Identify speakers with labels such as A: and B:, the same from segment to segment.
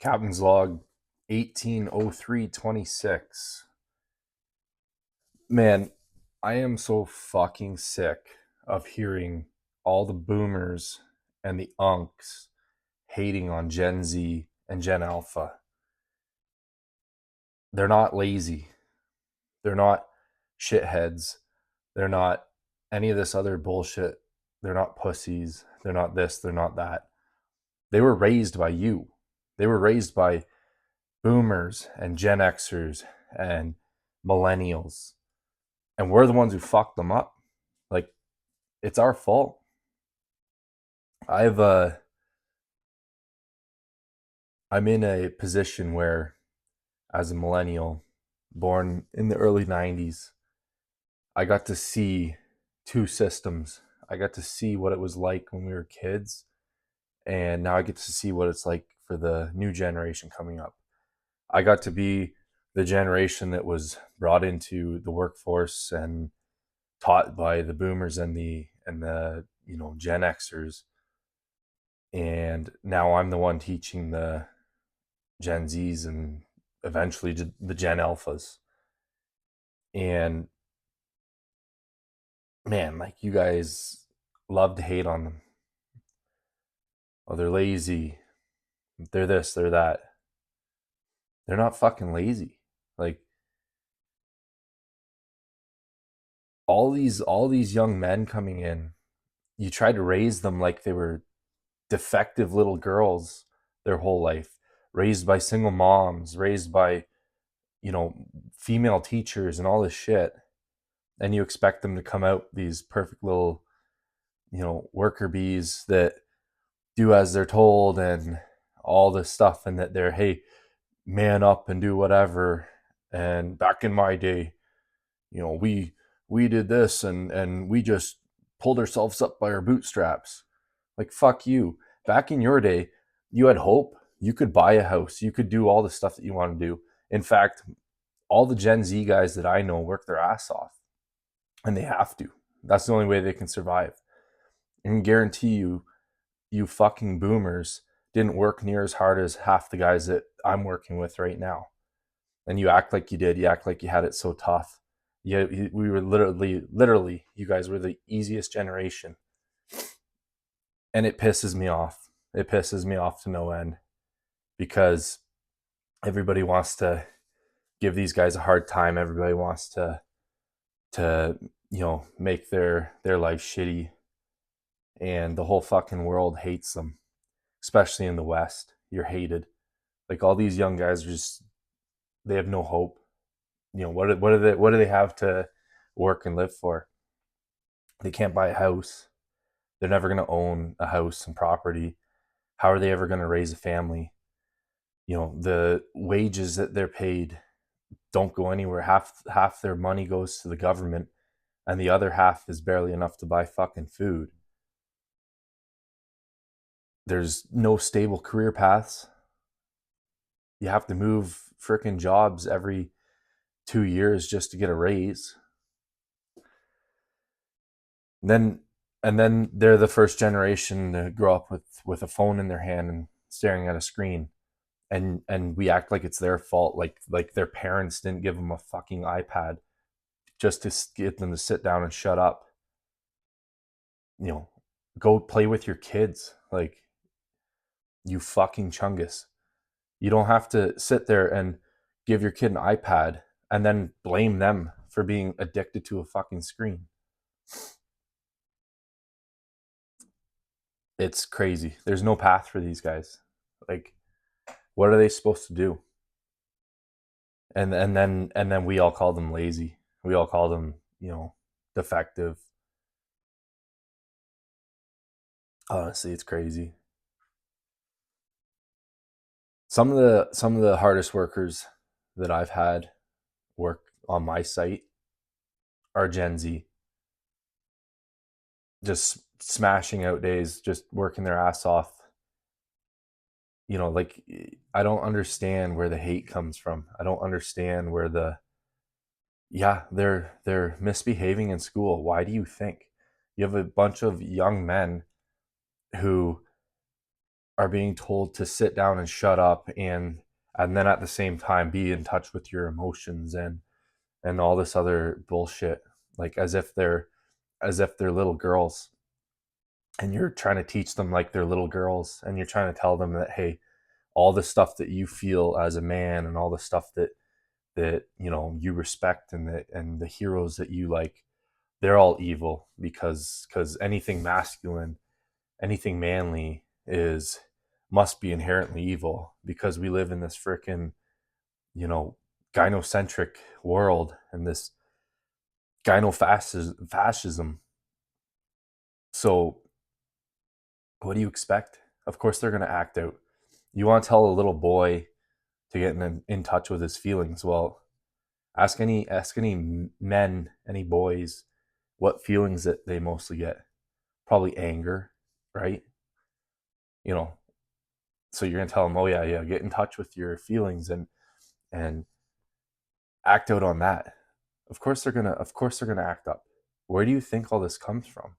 A: Captain's log 180326. Man, I am so fucking sick of hearing all the boomers and the unks hating on Gen Z and Gen Alpha. They're not lazy. They're not shitheads. They're not any of this other bullshit. They're not pussies. They're not this. They're not that. They were raised by you. They were raised by boomers and Gen Xers and millennials. And we're the ones who fucked them up. Like, it's our fault. I've I'm in a position where, as a millennial born in the early 90s, I got to see two systems. I got to see what it was like when we were kids, and now I get to see what it's like for the new generation coming up. I got to be the generation that was brought into the workforce and taught by the boomers and the Gen Xers, and now I'm the one teaching the Gen Zs and eventually the Gen Alphas. And man, like, you guys love to hate on them. Oh, they're lazy. They're this, they're that. They're not fucking lazy. Like, all these young men coming in, you try to raise them like they were defective little girls their whole life, raised by single moms, raised by, you know, female teachers and all this shit. And you expect them to come out these perfect little, worker bees that do as they're told and all this stuff, and that they're, hey, man up and do whatever. And back in my day, we did this, and we just pulled ourselves up by our bootstraps. Like, fuck you. Back in your day, you had hope. You could buy a house. You could do all the stuff that you want to do. In fact, all the Gen Z guys that I know work their ass off, and they have to. That's the only way they can survive. And guarantee you, you fucking boomers didn't work near as hard as half the guys that I'm working with right now. And you act like you did. You act like you had it so tough. Yeah, we were literally, you guys were the easiest generation. And it pisses me off. It pisses me off to no end, because everybody wants to give these guys a hard time. Everybody wants to make their life shitty, and the whole fucking world hates them, especially in the West. You're hated. Like, all these young guys are just, they have no hope. What do they have to work and live for? They can't buy a house. They're never going to own a house and property. How are they ever going to raise a family? The wages that they're paid don't go anywhere. Half their money goes to the government, and the other half is barely enough to buy fucking food. There's no stable career paths. You have to move freaking jobs every 2 years just to get a raise. And then they're the first generation to grow up with a phone in their hand and staring at a screen. And we act like it's their fault, like their parents didn't give them a fucking iPad just to get them to sit down and shut up. Go play with your kids. Like, you fucking chungus. You don't have to sit there and give your kid an iPad and then blame them for being addicted to a fucking screen. It's crazy. There's no path for these guys. Like, what are they supposed to do? And then we all call them lazy. We all call them, defective. Honestly, it's crazy. Some of the hardest workers that I've had work on my site are Gen Z. Just smashing out days, just working their ass off. Like, I don't understand where the hate comes from. I don't understand where they're misbehaving in school. Why do you think? You have a bunch of young men who are being told to sit down and shut up, and then at the same time be in touch with your emotions and all this other bullshit, like as if they're little girls, and you're trying to teach them like they're little girls, and you're trying to tell them that, hey, all the stuff that you feel as a man and all the stuff that you respect, and the heroes that you like, they're all evil, because anything masculine, anything manly is must be inherently evil, because we live in this freaking, you know gynocentric world, and this fascism. So what do you expect? Of course they're going to act out. You want to tell a little boy to get in touch with his feelings? Well, ask any men, any boys, what feelings that they mostly get. Probably anger, right? You know, so you're gonna tell them, oh yeah, yeah, get in touch with your feelings and act out on that. Of course they're gonna act up. Where do you think all this comes from?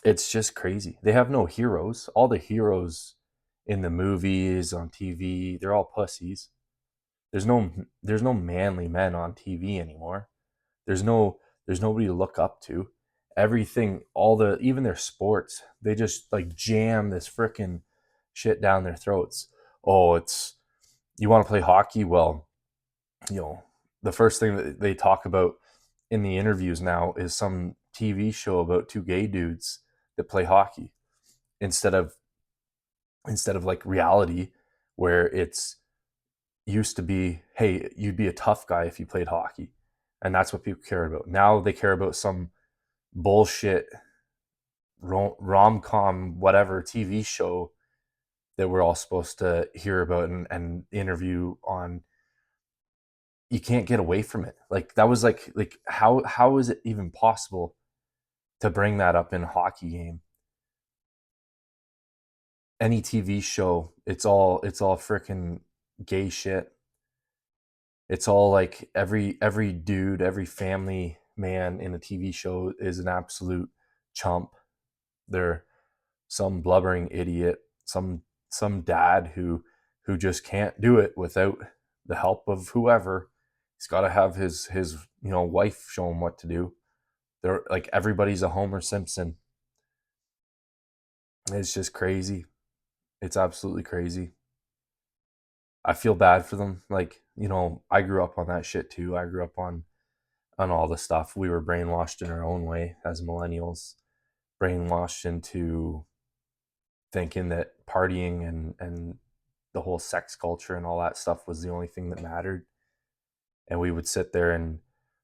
A: It's just crazy. They have no heroes. All the heroes in the movies, on TV, they're all pussies. There's no manly men on TV anymore. There's nobody to look up to. Everything, all the even their sports, they just like jam this freaking shit down their throats. Oh, it's you want to play hockey? Well, you know, the first thing that they talk about in the interviews now is some TV show about two gay dudes that play hockey, instead of like reality, where it's used to be, hey, you'd be a tough guy if you played hockey. And that's what people care about. Now they care about some bullshit rom com, whatever TV show that we're all supposed to hear about and interview on. You can't get away from it. Like that was like how is it even possible to bring that up in a hockey game? Any TV show, it's all freaking gay shit. It's all like every dude, every family man in a TV show is an absolute chump. They're some blubbering idiot, some dad who just can't do it without the help of whoever. He's got to have his wife show him what to do. They're like everybody's a Homer Simpson. It's just crazy. It's absolutely crazy. I feel bad for them. Like, I grew up on that shit too. I grew up on all the stuff. We were brainwashed in our own way as millennials, brainwashed into thinking that partying and the whole sex culture and all that stuff was the only thing that mattered. And we would sit there and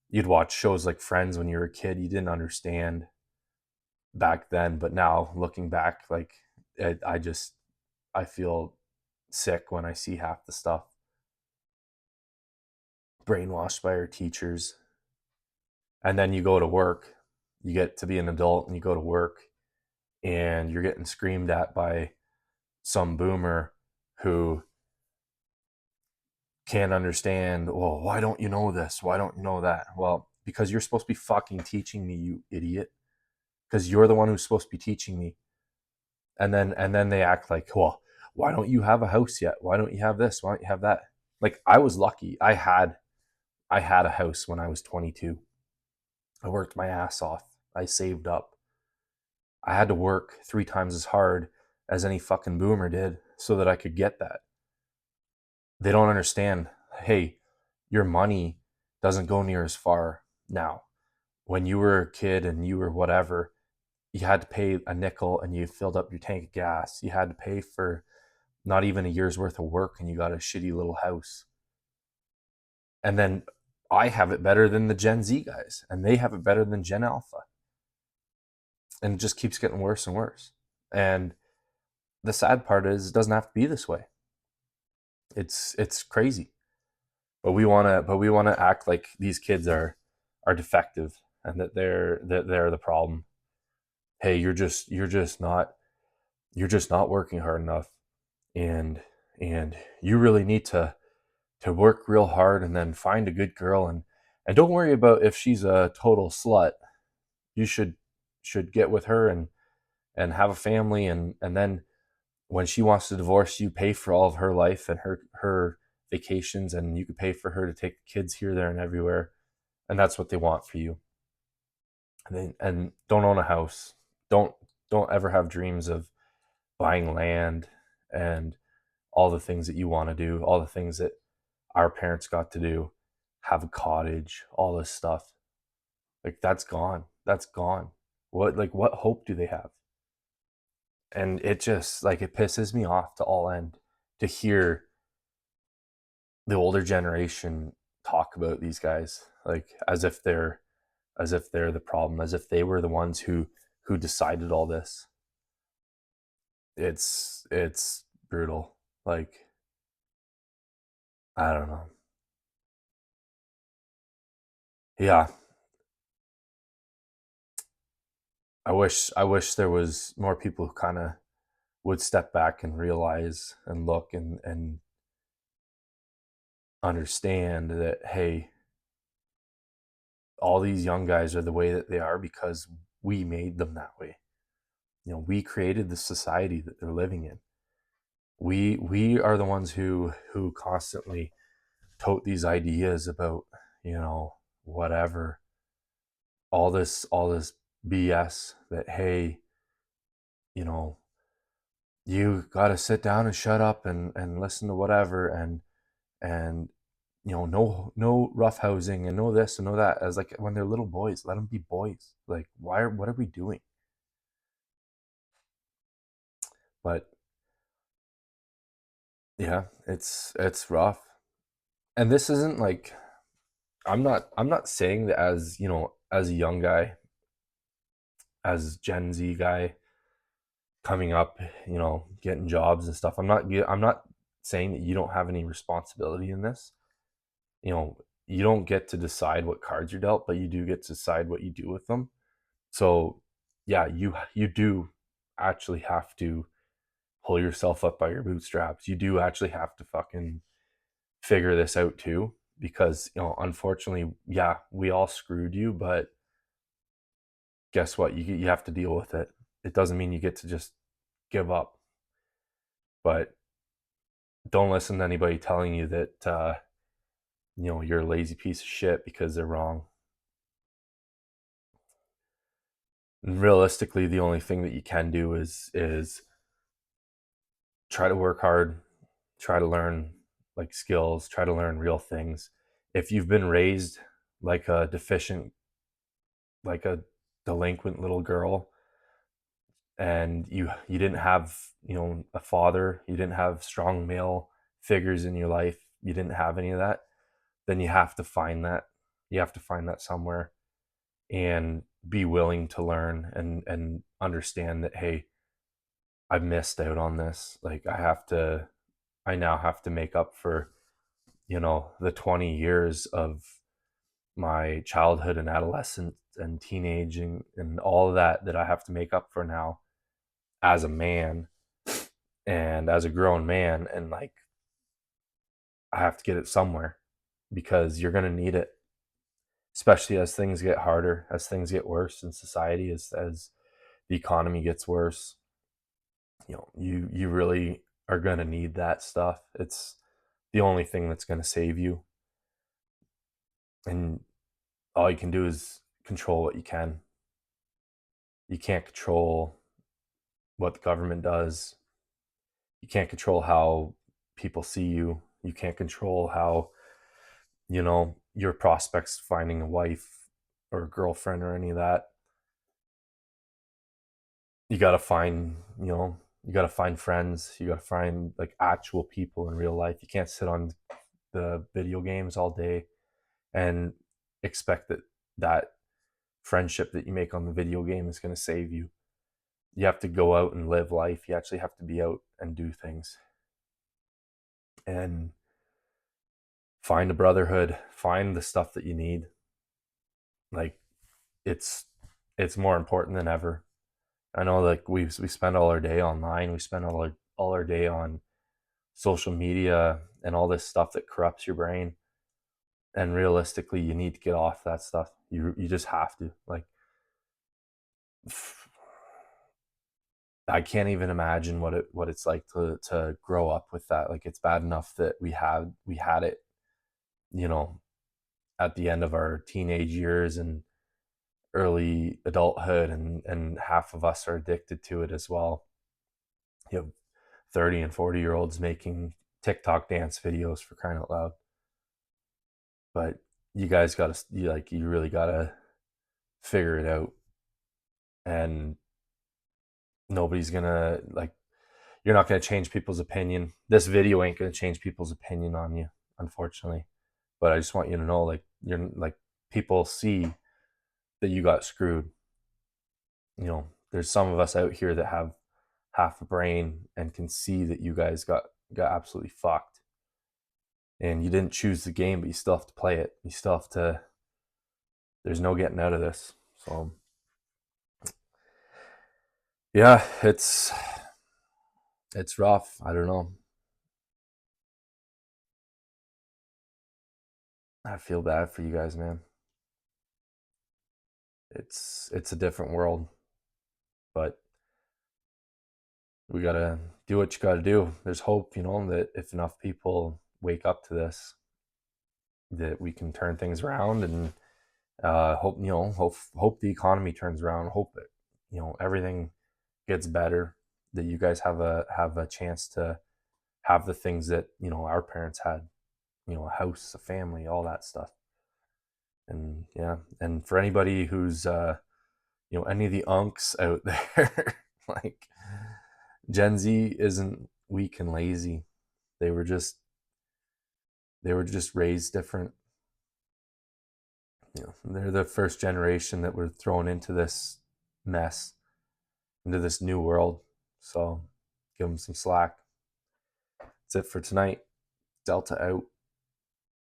A: you'd watch shows like Friends when you were a kid. You didn't understand back then, but now looking back, like I feel sick when I see half the stuff. Brainwashed by our teachers. And then you go to work, you get to be an adult and you go to work and you're getting screamed at by some boomer who can't understand, well, why don't you know this? Why don't you know that? Well, because you're supposed to be fucking teaching me, you idiot. Because you're the one who's supposed to be teaching me. And then they act like, well, why don't you have a house yet? Why don't you have this? Why don't you have that? Like, I was lucky. I had a house when I was 22. I worked my ass off. I saved up. I had to work 3 times as hard as any fucking boomer did so that I could get that. They don't understand. Hey, your money doesn't go near as far now. When you were a kid and you were whatever, you had to pay a nickel and you filled up your tank of gas. You had to pay for not even a year's worth of work and you got a shitty little house. And then I have it better than the Gen Z guys, and they have it better than Gen Alpha. And it just keeps getting worse and worse. And the sad part is it doesn't have to be this way. It's crazy. But we wanna act like these kids are defective and that they're the problem. Hey, you're just not working hard enough, and and you really need to work real hard and then find a good girl, and don't worry about if she's a total slut. You should get with her and have a family, and then when she wants to divorce you, pay for all of her life and her vacations, and you could pay for her to take the kids here, there, and everywhere, and that's what they want for you. And don't own a house. Don't don't ever have dreams of buying land and all the things that you want to do, all the things that our parents got to do, have a cottage, all this stuff. Like that's gone. That's gone. What hope do they have? And it just like it pisses me off to all end to hear the older generation talk about these guys like as if they're the problem, as if they were the ones who decided all this. It's brutal. Like I don't know. Yeah, I wish there was more people who kind of would step back and realize and look and understand that hey, all these young guys are the way that they are because we made them that way. We created the society that they're living in. We are the ones who constantly tote these ideas about whatever, all this BS that hey, you know you got to sit down and shut up and listen to whatever, and no roughhousing and no this and no that, as like when they're little boys, let them be boys. Like what are we doing? But yeah, it's rough. And this isn't like I'm not saying that as as a young guy, as Gen Z guy coming up, getting jobs and stuff. I'm not saying that you don't have any responsibility in this. You know, you don't get to decide what cards you're dealt, but you do get to decide what you do with them. So, yeah, you do actually have to pull yourself up by your bootstraps. You do actually have to fucking figure this out too, because unfortunately, yeah, we all screwed you, but guess what? You have to deal with it. It doesn't mean you get to just give up, but don't listen to anybody telling you that you're a lazy piece of shit because they're wrong. And realistically, the only thing that you can do is try to work hard, try to learn like skills, try to learn real things. If you've been raised like a deficient, like a delinquent little girl, and you didn't have a father, you didn't have strong male figures in your life, you didn't have any of that, then you have to find that. You have to find that somewhere and be willing to learn and understand that hey, I've missed out on this. Like I now have to make up for the 20 years of my childhood and adolescence and teenaging and all of that I have to make up for now as a man and as a grown man, and like I have to get it somewhere because you're going to need it, especially as things get harder, as things get worse in society, as the economy gets worse. You really are going to need that stuff. It's the only thing that's going to save you, and all you can do is control what you can. You can't control what the government does. You can't control how people see you. You can't control how your prospects finding a wife or a girlfriend or any of that. You got to find friends. You got to find like actual people in real life. You can't sit on the video games all day and expect that friendship that you make on the video game is going to save you. You have to go out and live life. You actually have to be out and do things and find a brotherhood, find the stuff that you need. Like it's it's more important than ever. I know like we spend all our day online, we spend all our day on social media and all this stuff that corrupts your brain. And realistically, you need to get off that stuff. You just have to. Like I can't even imagine what it's like to grow up with that. Like, it's bad enough that we had it, you know, at the end of our teenage years and early adulthood, and half of us are addicted to it as well. You have 30 and 40-year-olds making TikTok dance videos, for crying out loud. But you guys got to, you really got to figure it out. And nobody's gonna, like, you're not gonna change people's opinion. This video ain't gonna change people's opinion on you, unfortunately. But I just want you to know, like, you're like, people see that you got screwed. There's some of us out here that have half a brain and can see that you guys got absolutely fucked. And you didn't choose the game, but you still have to play it. You still have to. There's no getting out of this. So yeah, it's rough. I don't know. I feel bad for you guys, man. It's a different world, but we gotta do what you gotta do. There's hope, that if enough people wake up to this, that we can turn things around, and hope the economy turns around. Hope it, everything gets better. That you guys have a chance to have the things that our parents had. A house, a family, all that stuff. And yeah, and for anybody who's any of the unks out there, like, Gen Z isn't weak and lazy. They were just raised different. They're the first generation that were thrown into this mess, into this new world. So give them some slack. That's it for tonight. Delta out.